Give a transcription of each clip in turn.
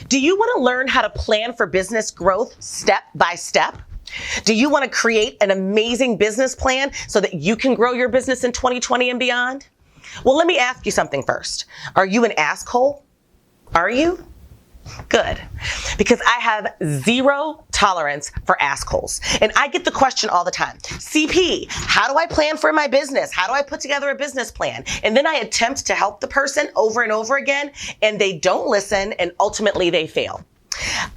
Do you want to learn how to plan for business growth step by step? Do you want to create an amazing business plan so that you can grow your business in 2020 and beyond? Well, let me ask you something first. Are you an asshole? Are you? Good. Because I have zero tolerance for assholes. And I get the question all the time. CP, how do I plan for my business? How do I put together a business plan? And then I attempt to help the person over and over again, and they don't listen, and ultimately they fail.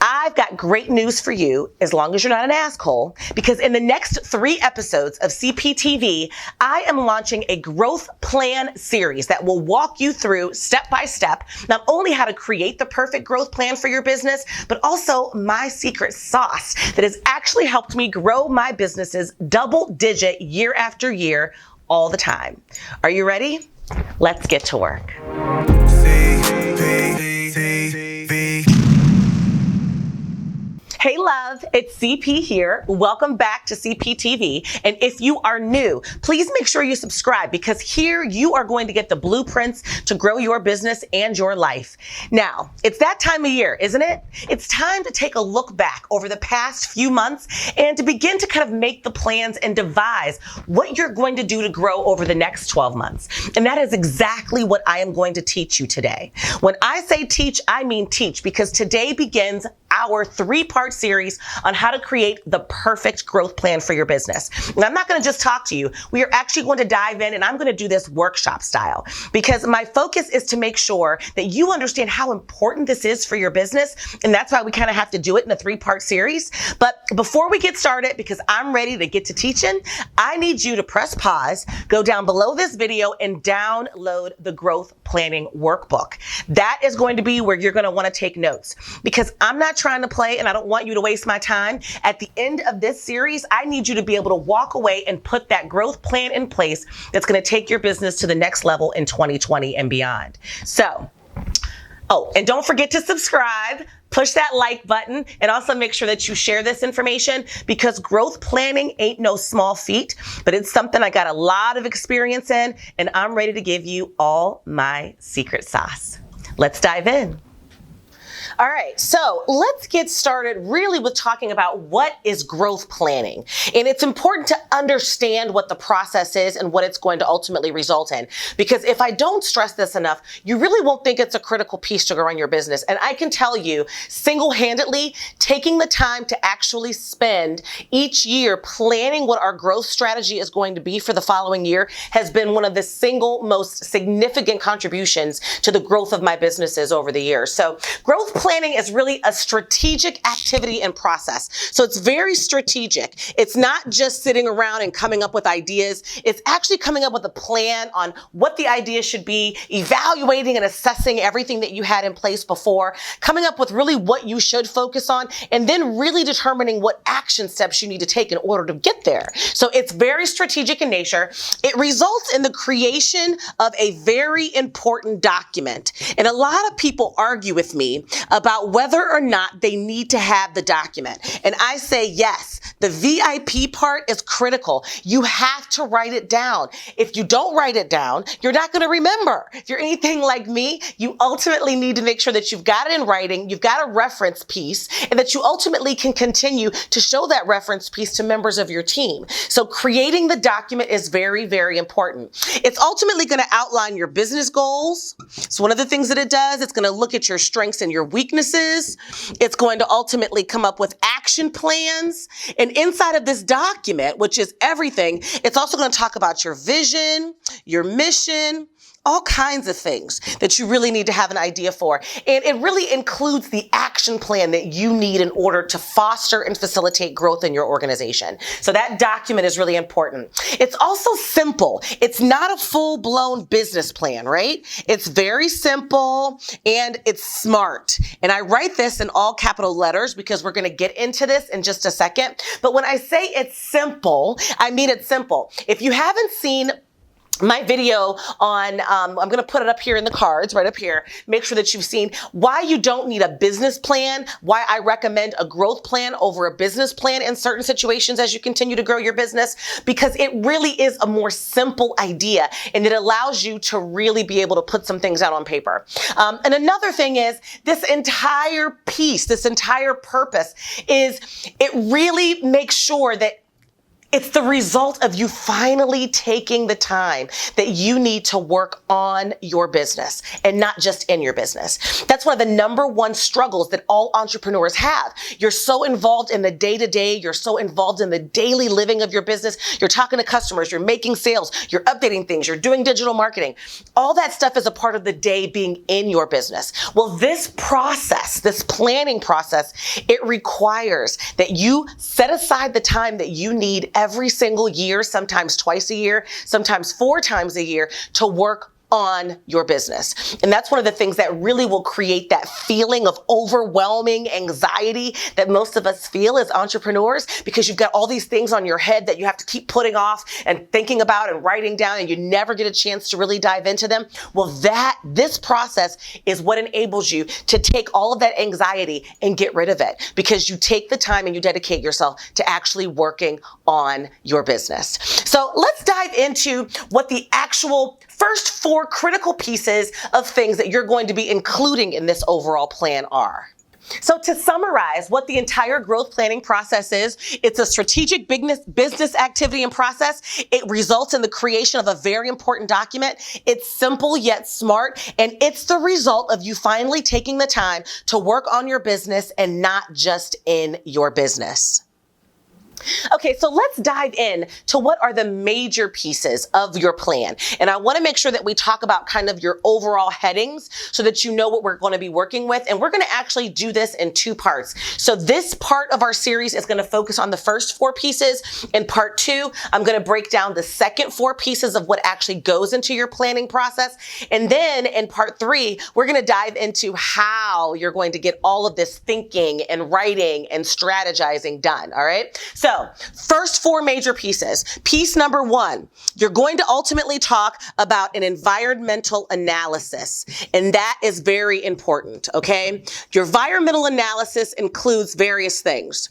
I've got great news for you, as long as you're not an asshole, because in the next 3 episodes of CPTV, I am launching a growth plan series that will walk you through step by step, not only how to create the perfect growth plan for your business, but also my secret sauce that has actually helped me grow my businesses double-digit year after year all the time. Are you ready? Let's get to work. Hey love, it's CP here. Welcome back to CPTV. And if you are new, please make sure you subscribe, because here you are going to get the blueprints to grow your business and your life. Now, it's that time of year, isn't it? It's time to take a look back over the past few months and to begin to kind of make the plans and devise what you're going to do to grow over the next 12 months. And that is exactly what I am going to teach you today. When I say teach, I mean teach, because today begins our 3-part series on how to create the perfect growth plan for your business. And I'm not going to just talk to you. We are actually going to dive in, and I'm going to do this workshop style, because my focus is to make sure that you understand how important this is for your business. And that's why we kind of have to do it in a 3-part series. But before we get started, because I'm ready to get to teaching, I need you to press pause, go down below this video, and download the growth planning workbook. That is going to be where you're going to want to take notes, because I'm not trying to play and I don't want you to waste my time. At the end of this series, I need you to be able to walk away and put that growth plan in place that's going to take your business to the next level in 2020 and beyond. So, and don't forget to subscribe, push that like button, and also make sure that you share this information, because growth planning ain't no small feat, but it's something I got a lot of experience in, and I'm ready to give you all my secret sauce. Let's dive in. All right, so let's get started really with talking about what is growth planning. And it's important to understand what the process is and what it's going to ultimately result in. Because if I don't stress this enough, you really won't think it's a critical piece to growing your business. And I can tell you, single-handedly, taking the time to actually spend each year planning what our growth strategy is going to be for the following year has been one of the single most significant contributions to the growth of my businesses over the years. So growth planning is really a strategic activity and process. So it's very strategic. It's not just sitting around and coming up with ideas. It's actually coming up with a plan on what the idea should be, evaluating and assessing everything that you had in place before, coming up with really what you should focus on, and then really determining what action steps you need to take in order to get there. So it's very strategic in nature. It results in the creation of a very important document. And a lot of people argue with me about whether or not they need to have the document. And I say yes, the VIP part is critical. You have to write it down. If you don't write it down, you're not going to remember. If you're anything like me, you ultimately need to make sure that you've got it in writing, you've got a reference piece, and that you ultimately can continue to show that reference piece to members of your team. So creating the document is very, very important. It's ultimately going to outline your business goals. So one of the things that it does, it's going to look at your strengths and your weaknesses. It's going to ultimately come up with action plans. And inside of this document, which is everything, it's also going to talk about your vision, your mission, all kinds of things that you really need to have an idea for. And it really includes the action plan that you need in order to foster and facilitate growth in your organization. So that document is really important. It's also simple. It's not a full-blown business plan, right? It's very simple and it's smart. And I write this in all capital letters because we're going to get into this in just a second. But when I say it's simple, I mean it's simple. If you haven't seen my video on, I'm going to put it up here in the cards, right up here. Make sure that you've seen why you don't need a business plan, why I recommend a growth plan over a business plan in certain situations as you continue to grow your business, because it really is a more simple idea and it allows you to really be able to put some things out on paper. And another thing is this entire piece, this entire purpose is it really makes sure that it's the result of you finally taking the time that you need to work on your business and not just in your business. That's one of the number one struggles that all entrepreneurs have. You're so involved in the day-to-day. You're so involved in the daily living of your business. You're talking to customers. You're making sales. You're updating things. You're doing digital marketing. All that stuff is a part of the day being in your business. Well, this process, this planning process, it requires that you set aside the time that you need every single year, sometimes twice a year, sometimes 4 times a year, to work on your business. And that's one of the things that really will create that feeling of overwhelming anxiety that most of us feel as entrepreneurs, because you've got all these things on your head that you have to keep putting off and thinking about and writing down, and you never get a chance to really dive into them. Well, this process is what enables you to take all of that anxiety and get rid of it, because you take the time and you dedicate yourself to actually working on your business. So let's dive into what the actual first 4 critical pieces of things that you're going to be including in this overall plan are. So to summarize what the entire growth planning process is, it's a strategic business activity and process. It results in the creation of a very important document. It's simple yet smart, and it's the result of you finally taking the time to work on your business and not just in your business. Okay, so let's dive in to what are the major pieces of your plan. And I want to make sure that we talk about kind of your overall headings so that you know what we're going to be working with. And we're going to actually do this in 2 parts. So this part of our series is going to focus on the first 4 pieces. In part 2, I'm going to break down the second 4 pieces of what actually goes into your planning process. And then in part 3, we're going to dive into how you're going to get all of this thinking and writing and strategizing done. All right. So first 4 major pieces. Piece number 1, you're going to ultimately talk about an environmental analysis, and that is very important, okay? Your environmental analysis includes various things.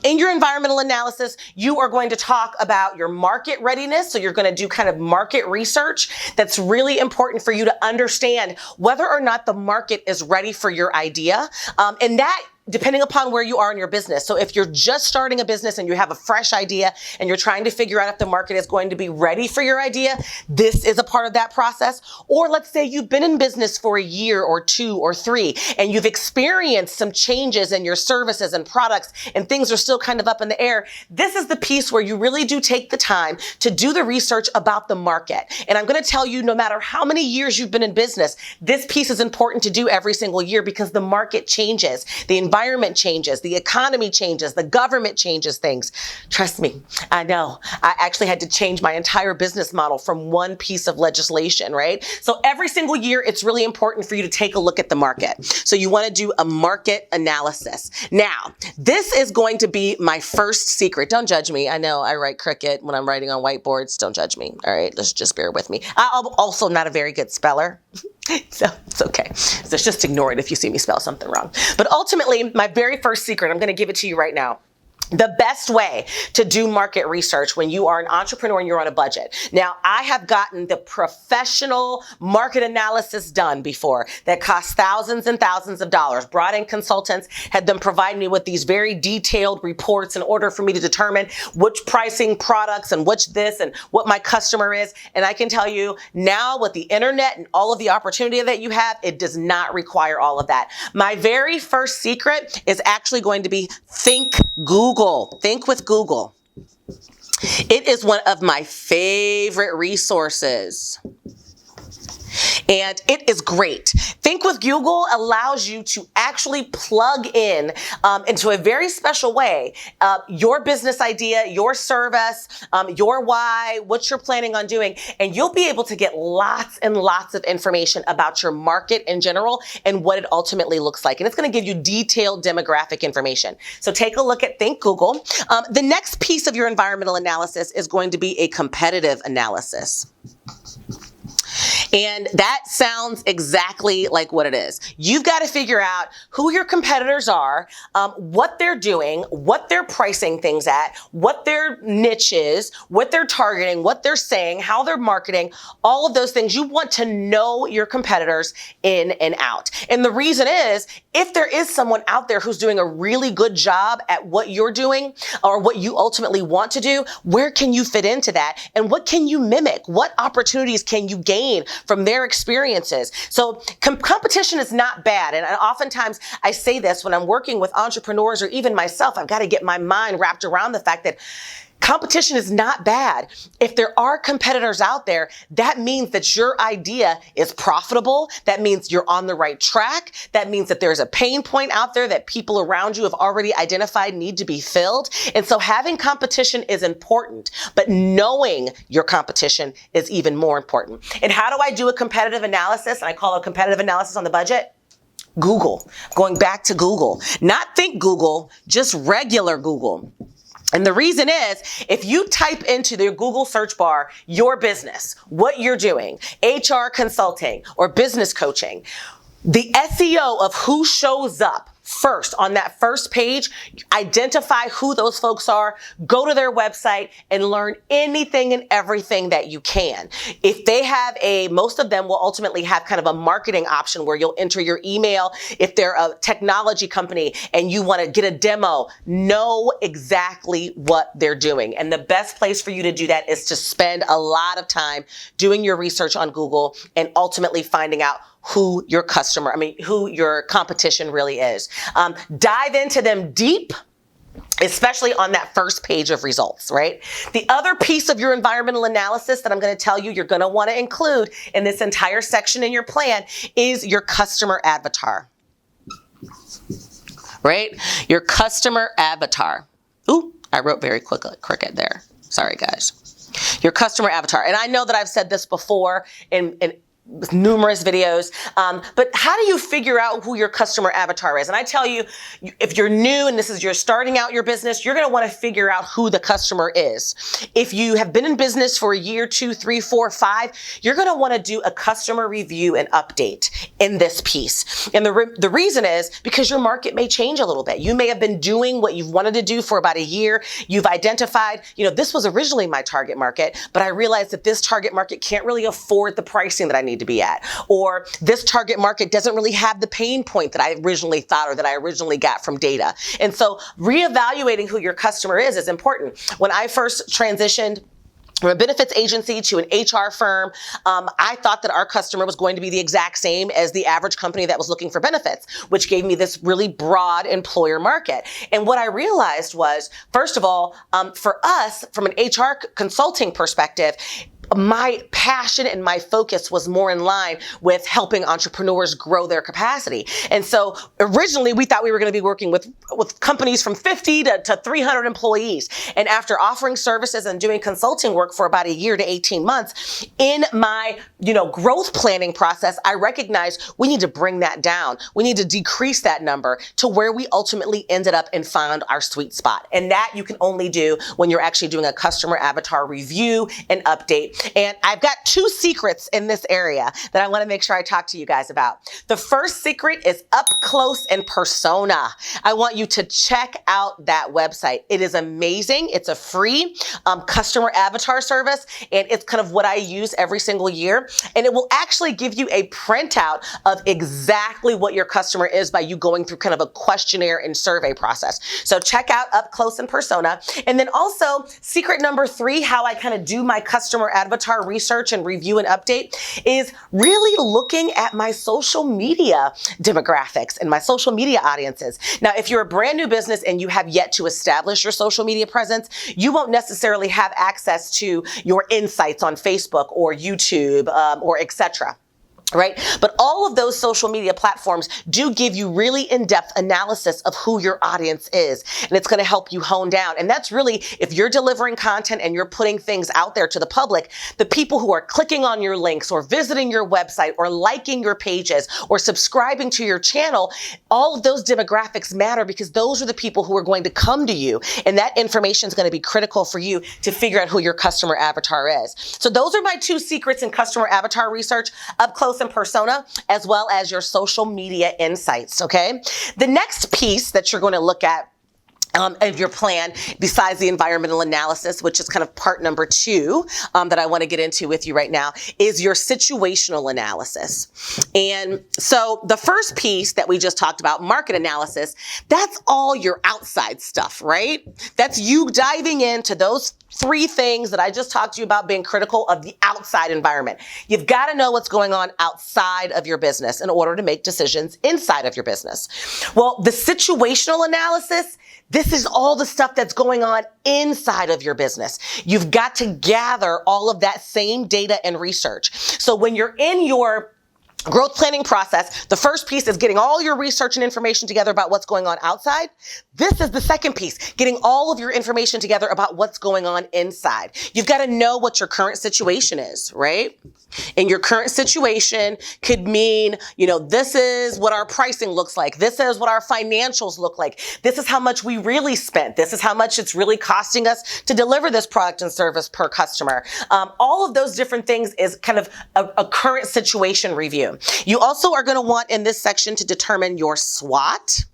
In your environmental analysis, you are going to talk about your market readiness, so you're going to do kind of market research. That's really important for you to understand whether or not the market is ready for your idea, and that depending upon where you are in your business. So if you're just starting a business and you have a fresh idea and you're trying to figure out if the market is going to be ready for your idea, this is a part of that process. Or let's say you've been in business for a year or 2 or 3 and you've experienced some changes in your services and products and things are still kind of up in the air. This is the piece where you really do take the time to do the research about the market. And I'm going to tell you, no matter how many years you've been in business, this piece is important to do every single year because the market changes. The environment changes, the economy changes, the government changes things. Trust me, I know. I actually had to change my entire business model from one piece of legislation, right? So every single year, it's really important for you to take a look at the market. So you want to do a market analysis. Now, this is going to be my first secret. Don't judge me. I know I write Cricket when I'm writing on whiteboards. Don't judge me. All right, let's just bear with me. I'm also not a very good speller. So it's okay. So just ignore it if you see me spell something wrong. But ultimately, my very first secret, I'm going to give it to you right now. The best way to do market research when you are an entrepreneur and you're on a budget. Now, I have gotten the professional market analysis done before that cost thousands and thousands of dollars. Brought in consultants, had them provide me with these very detailed reports in order for me to determine which pricing products and which this and what my customer is. And I can tell you now with the internet and all of the opportunity that you have, it does not require all of that. My very first secret is actually going to be think Google. Think with Google. It is one of my favorite resources. And it is great. Think with Google allows you to actually plug in into a very special way your business idea, your service, your why, what you're planning on doing, and you'll be able to get lots and lots of information about your market in general and what it ultimately looks like. And it's going to give you detailed demographic information. So take a look at Think Google. The next piece of your environmental analysis is going to be a competitive analysis. And that sounds exactly like what it is. You've got to figure out who your competitors are, what they're doing, what they're pricing things at, what their niche is, what they're targeting, what they're saying, how they're marketing, all of those things. You want to know your competitors in and out. And the reason is, if there is someone out there who's doing a really good job at what you're doing or what you ultimately want to do, where can you fit into that? And what can you mimic? What opportunities can you gain from their experiences? So competition is not bad. And oftentimes I say this when I'm working with entrepreneurs or even myself, I've got to get my mind wrapped around the fact that competition is not bad. If there are competitors out there, that means that your idea is profitable. That means you're on the right track. That means that there's a pain point out there that people around you have already identified need to be filled. And so having competition is important, but knowing your competition is even more important. And how do I do a competitive analysis? And I call it a competitive analysis on the budget. Google, going back to Google, not think Google, just regular Google. And the reason is, if you type into the Google search bar, your business, what you're doing, HR consulting or business coaching, the SEO of who shows up first on that first page, identify who those folks are, go to their website and learn anything and everything that you can. If they have most of them will ultimately have kind of a marketing option where you'll enter your email. If they're a technology company and you want to get a demo, know exactly what they're doing. And the best place for you to do that is to spend a lot of time doing your research on Google and ultimately finding out who your who your competition really is. Dive into them deep, especially on that first page of results, right? The other piece of your environmental analysis that I'm going to tell you you're going to want to include in this entire section in your plan is your customer avatar, right? Your customer avatar. Ooh, I wrote very crooked there. Sorry, guys. Your customer avatar. And I know that I've said this before in numerous videos, but how do you figure out who your customer avatar is? And I tell you, if you're new and you're starting out your business, you're going to want to figure out who the customer is. If you have been in business for a year, 2, 3, 4, 5, you're going to want to do a customer review and update in this piece. And the reason is because your market may change a little bit. You may have been doing what you've wanted to do for about a year. You've identified, this was originally my target market, but I realized that this target market can't really afford the pricing that I need to be at, or this target market doesn't really have the pain point that I originally thought or that I originally got from data. And so reevaluating who your customer is important. When I first transitioned from a benefits agency to an HR firm, I thought that our customer was going to be the exact same as the average company that was looking for benefits, which gave me this really broad employer market. And what I realized was, first of all, for us, from an HR consulting perspective, my passion and my focus was more in line with helping entrepreneurs grow their capacity. And so originally we thought we were going to be working with companies from 50 to 300 employees. And after offering services and doing consulting work for about a year to 18 months, in my, growth planning process, I recognized we need to bring that down. We need to decrease that number to where we ultimately ended up and found our sweet spot. And that you can only do when you're actually doing a customer avatar review and update. And I've got 2 secrets in this area that I want to make sure I talk to you guys about. The first secret is up close and persona. I want you to check out that website. It is amazing. It's a free customer avatar service, and it's kind of what I use every single year. And it will actually give you a printout of exactly what your customer is by you going through kind of a questionnaire and survey process. So check out Up Close and Persona. And then also secret number 3, how I kind of do my customer avatar research and review and update, is really looking at my social media demographics and my social media audiences. Now, if you're a brand new business and you have yet to establish your social media presence, you won't necessarily have access to your insights on Facebook or YouTube or etc. right? But all of those social media platforms do give you really in-depth analysis of who your audience is. And it's going to help you hone down. And that's really, if you're delivering content and you're putting things out there to the public, the people who are clicking on your links or visiting your website or liking your pages or subscribing to your channel, all of those demographics matter because those are the people who are going to come to you. And that information is going to be critical for you to figure out who your customer avatar is. So those are my 2 secrets in customer avatar research: up close and persona, as well as your social media insights, okay? The next piece that you're going to look at of your plan, besides the environmental analysis, which is kind of part number 2 that I want to get into with you right now, is your situational analysis. And so the first piece that we just talked about, market analysis, that's all your outside stuff, right? That's you diving into those 3 things that I just talked to you about being critical of the outside environment. You've got to know what's going on outside of your business in order to make decisions inside of your business. Well, the situational analysis, this is all the stuff that's going on inside of your business. You've got to gather all of that same data and research. So when you're in your growth planning process, the first piece is getting all your research and information together about what's going on outside. This is the second piece, getting all of your information together about what's going on inside. You've got to know what your current situation is, right? And your current situation could mean, this is what our pricing looks like. This is what our financials look like. This is how much we really spent. This is how much it's really costing us to deliver this product and service per customer. All of those different things is kind of a current situation review. You also are going to want in this section to determine your SWOT.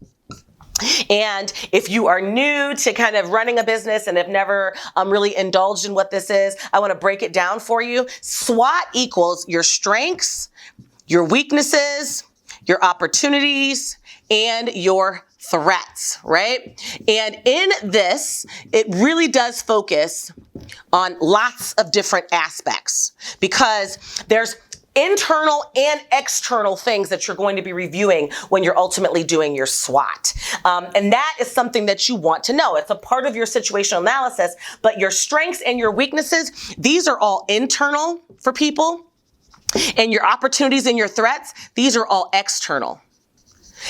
And if you are new to kind of running a business and have never really indulged in what this is, I want to break it down for you. SWOT equals your strengths, your weaknesses, your opportunities, and your threats, right? And in this, it really does focus on lots of different aspects because there's internal and external things that you're going to be reviewing when you're ultimately doing your SWOT. And that is something that you want to know. It's a part of your situational analysis, but your strengths and your weaknesses, these are all internal for people. And your opportunities and your threats, these are all external.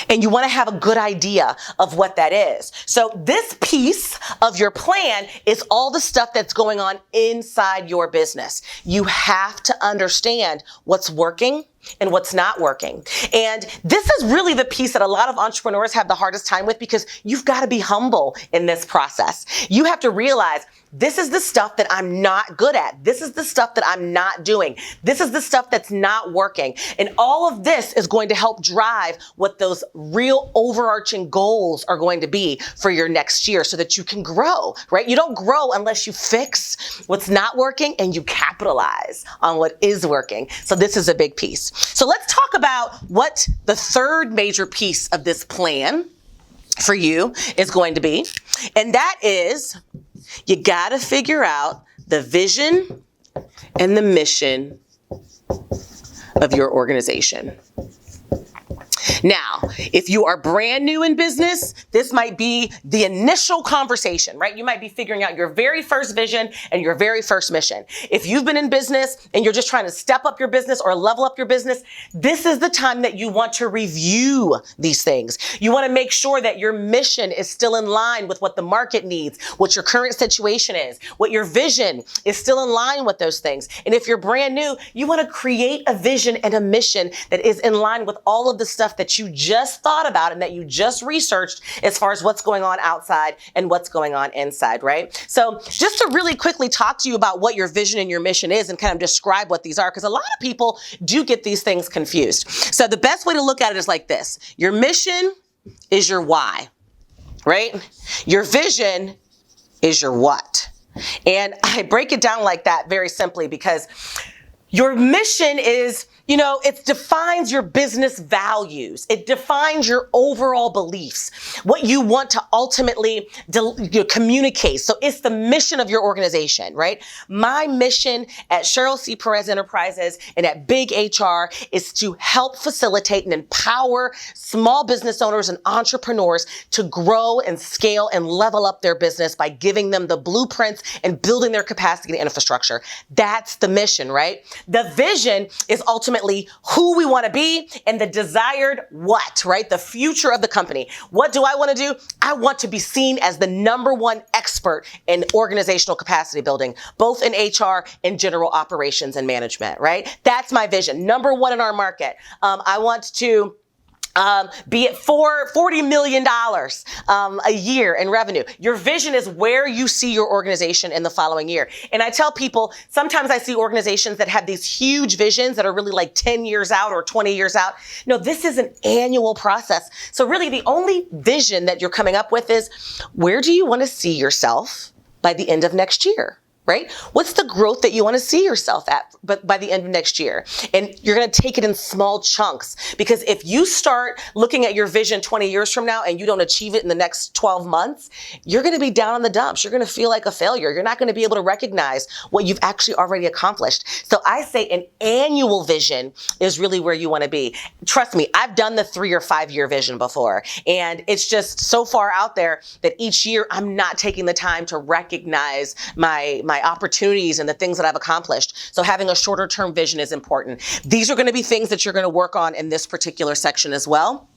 And you want to have a good idea of what that is. So this piece of your plan is all the stuff that's going on inside your business. You have to understand what's working and what's not working. And this is really the piece that a lot of entrepreneurs have the hardest time with because you've got to be humble in this process. You have to realize this is the stuff that I'm not good at. This is the stuff that I'm not doing. This is the stuff that's not working. And all of this is going to help drive what those real overarching goals are going to be for your next year so that you can grow, right? You don't grow unless you fix what's not working and you capitalize on what is working. So this is a big piece. So let's talk about what the third major piece of this plan for you is going to be. And that is, you got to figure out the vision and the mission of your organization. Now, if you are brand new in business, this might be the initial conversation, right? You might be figuring out your very first vision and your very first mission. If you've been in business and you're just trying to step up your business or level up your business, this is the time that you want to review these things. You want to make sure that your mission is still in line with what the market needs, what your current situation is, what your vision is still in line with those things. And if you're brand new, you want to create a vision and a mission that is in line with all of the stuff that you just thought about and that you just researched as far as what's going on outside and what's going on inside, right? So just to really quickly talk to you about what your vision and your mission is and kind of describe what these are, because a lot of people do get these things confused. So the best way to look at it is like this. Your mission is your why, right? Your vision is your what. And I break it down like that very simply because your mission is, it defines your business values. It defines your overall beliefs, what you want to ultimately communicate. So it's the mission of your organization, right? My mission at Cheryl C. Perez Enterprises and at Big HR is to help facilitate and empower small business owners and entrepreneurs to grow and scale and level up their business by giving them the blueprints and building their capacity and infrastructure. That's the mission, right? The vision is ultimately ultimately who we want to be and the desired what, right? The future of the company. What do I want to do? I want to be seen as the #1 expert in organizational capacity building, both in HR and general operations and management, right? That's my vision. #1 in our market. I want to be at $40 million a year in revenue. Your vision is where you see your organization in the following year. And I tell people, sometimes I see organizations that have these huge visions that are really like 10 years out or 20 years out. No, this is an annual process. So really the only vision that you're coming up with is, where do you want to see yourself by the end of next year? Right? What's the growth that you want to see yourself at but by the end of next year? And you're going to take it in small chunks, because if you start looking at your vision 20 years from now and you don't achieve it in the next 12 months, you're going to be down in the dumps. You're going to feel like a failure. You're not going to be able to recognize what you've actually already accomplished. So I say an annual vision is really where you want to be. Trust me, I've done the 3 or 5 year vision before, and it's just so far out there that each year I'm not taking the time to recognize my opportunities and the things that I've accomplished. So having a shorter term vision is important. These are going to be things that you're going to work on in this particular section as well.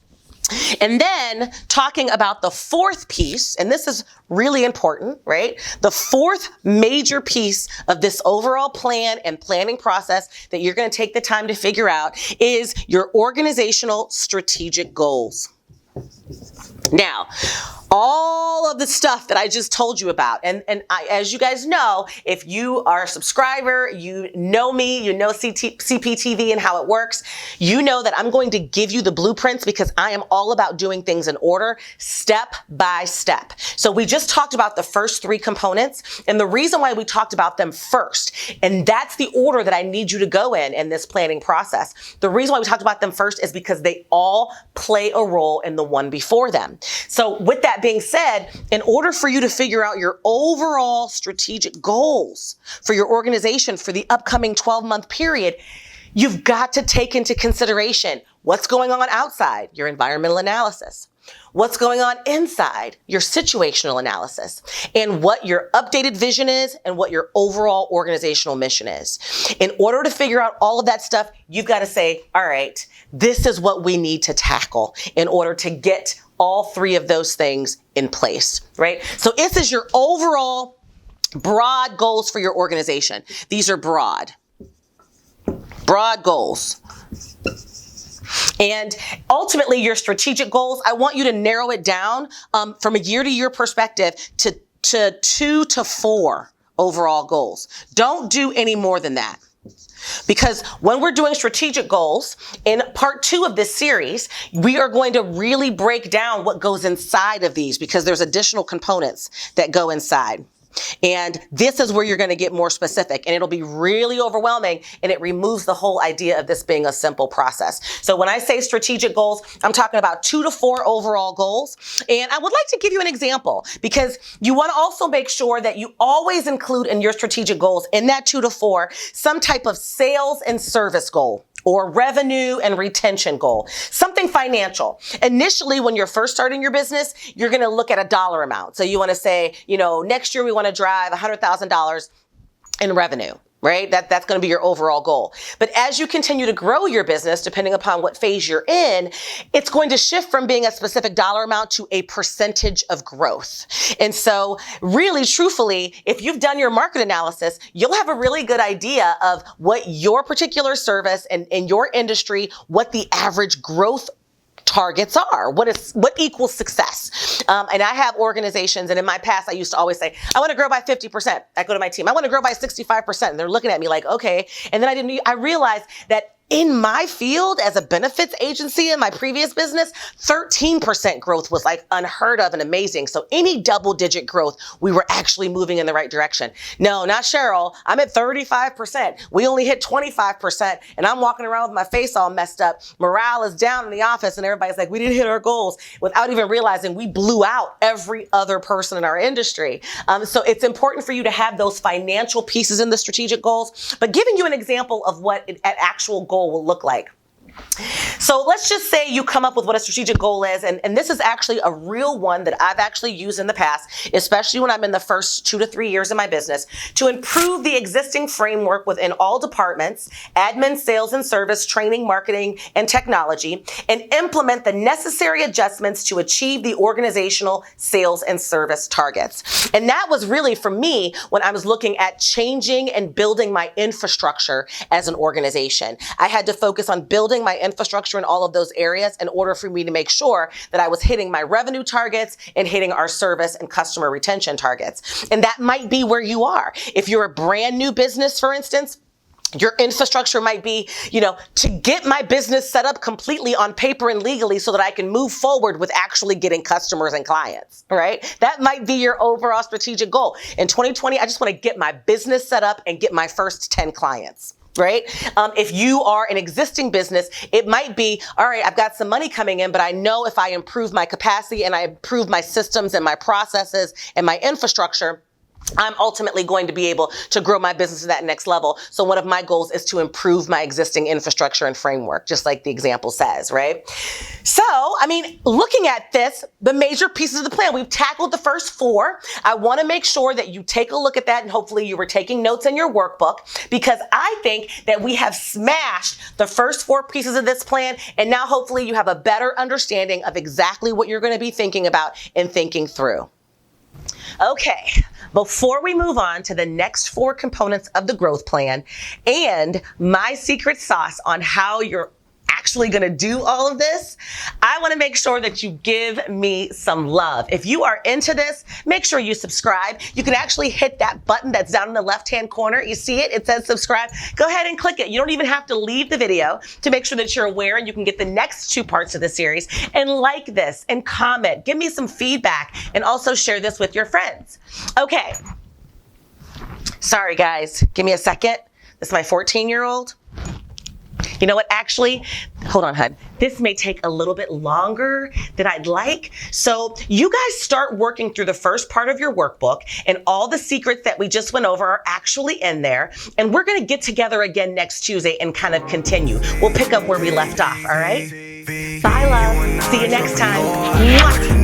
And then talking about the fourth piece, and this is really important, right? The fourth major piece of this overall plan and planning process that you're going to take the time to figure out is your organizational strategic goals. Now, all of the stuff that I just told you about, and as you guys know, if you are a subscriber, you know me, you know CPTV and how it works, you know that I'm going to give you the blueprints because I am all about doing things in order, step by step. So we just talked about the first 3 components, and the reason why we talked about them first, and that's the order that I need you to go in this planning process. The reason why we talked about them first is because they all play a role in the one before them. So with that being said, in order for you to figure out your overall strategic goals for your organization for the upcoming 12-month period, you've got to take into consideration what's going on outside, your environmental analysis, what's going on inside, your situational analysis, and what your updated vision is and what your overall organizational mission is. In order to figure out all of that stuff, you've got to say, all right, this is what we need to tackle in order to get all 3 of those things in place, right? So this is your overall broad goals for your organization. These are broad goals. And ultimately your strategic goals, I want you to narrow it down from a year-to-year perspective to 2 to 4 overall goals. Don't do any more than that. Because when we're doing strategic goals, in part 2 of this series, we are going to really break down what goes inside of these, because there's additional components that go inside. And this is where you're going to get more specific, and it'll be really overwhelming, and it removes the whole idea of this being a simple process. So when I say strategic goals, I'm talking about 2 to 4 overall goals. And I would like to give you an example, because you want to also make sure that you always include in your strategic goals, in that 2 to 4, some type of sales and service goal, or revenue and retention goal, something financial. Initially, when you're first starting your business, you're going to look at a dollar amount. So you want to say, next year we want to drive $100,000 in revenue, right? That's going to be your overall goal. But as you continue to grow your business, depending upon what phase you're in, it's going to shift from being a specific dollar amount to a percentage of growth. And so really, truthfully, if you've done your market analysis, you'll have a really good idea of what your particular service and in your industry, what the average growth targets are, what equals success. And I have organizations, and in my past, I used to always say, I want to grow by 50%. I go to my team, I want to grow by 65%. And they're looking at me like, okay. And then I realized that in my field as a benefits agency in my previous business, 13% growth was like unheard of and amazing. So any double-digit growth, we were actually moving in the right direction. No, not Cheryl. I'm at 35%. We only hit 25%, and I'm walking around with my face all messed up. Morale is down in the office, and everybody's like, we didn't hit our goals, without even realizing we blew out every other person in our industry. So it's important for you to have those financial pieces in the strategic goals, but giving you an example of what an actual goal will look like. So let's just say you come up with what a strategic goal is, and this is actually a real one that I've actually used in the past, especially when I'm in the first 2 to 3 years of my business, to improve the existing framework within all departments, admin, sales and service, training, marketing, and technology, and implement the necessary adjustments to achieve the organizational sales and service targets. And that was really for me when I was looking at changing and building my infrastructure as an organization. I had to focus on building my infrastructure in all of those areas in order for me to make sure that I was hitting my revenue targets and hitting our service and customer retention targets. And that might be where you are. If you're a brand new business, for instance, your infrastructure might be, to get my business set up completely on paper and legally so that I can move forward with actually getting customers and clients, right? That might be your overall strategic goal. In 2020, I just want to get my business set up and get my first 10 clients. Right? If you are an existing business, it might be, all right, I've got some money coming in, but I know if I improve my capacity and I improve my systems and my processes and my infrastructure, I'm ultimately going to be able to grow my business to that next level. So one of my goals is to improve my existing infrastructure and framework, just like the example says, right? So, looking at this, the major pieces of the plan, we've tackled the first 4. I want to make sure that you take a look at that, and hopefully you were taking notes in your workbook, because I think that we have smashed the first 4 pieces of this plan, and now hopefully you have a better understanding of exactly what you're going to be thinking about and thinking through. Okay, before we move on to the next 4 components of the growth plan and my secret sauce on how you're actually going to do all of this, I want to make sure that you give me some love. If you are into this, make sure you subscribe. You can actually hit that button that's down in the left-hand corner. You see it? It says subscribe. Go ahead and click it. You don't even have to leave the video to make sure that you're aware and you can get the next 2 parts of the series. And like this and comment. Give me some feedback and also share this with your friends. Okay. Sorry, guys. Give me a second. This is my 14-year-old. You know what? Actually, hold on, hon. This may take a little bit longer than I'd like. So you guys start working through the first part of your workbook, and all the secrets that we just went over are actually in there. And we're going to get together again next Tuesday and kind of continue. We'll pick up where we left off, all right? Bye, love. See you next time. Mwah.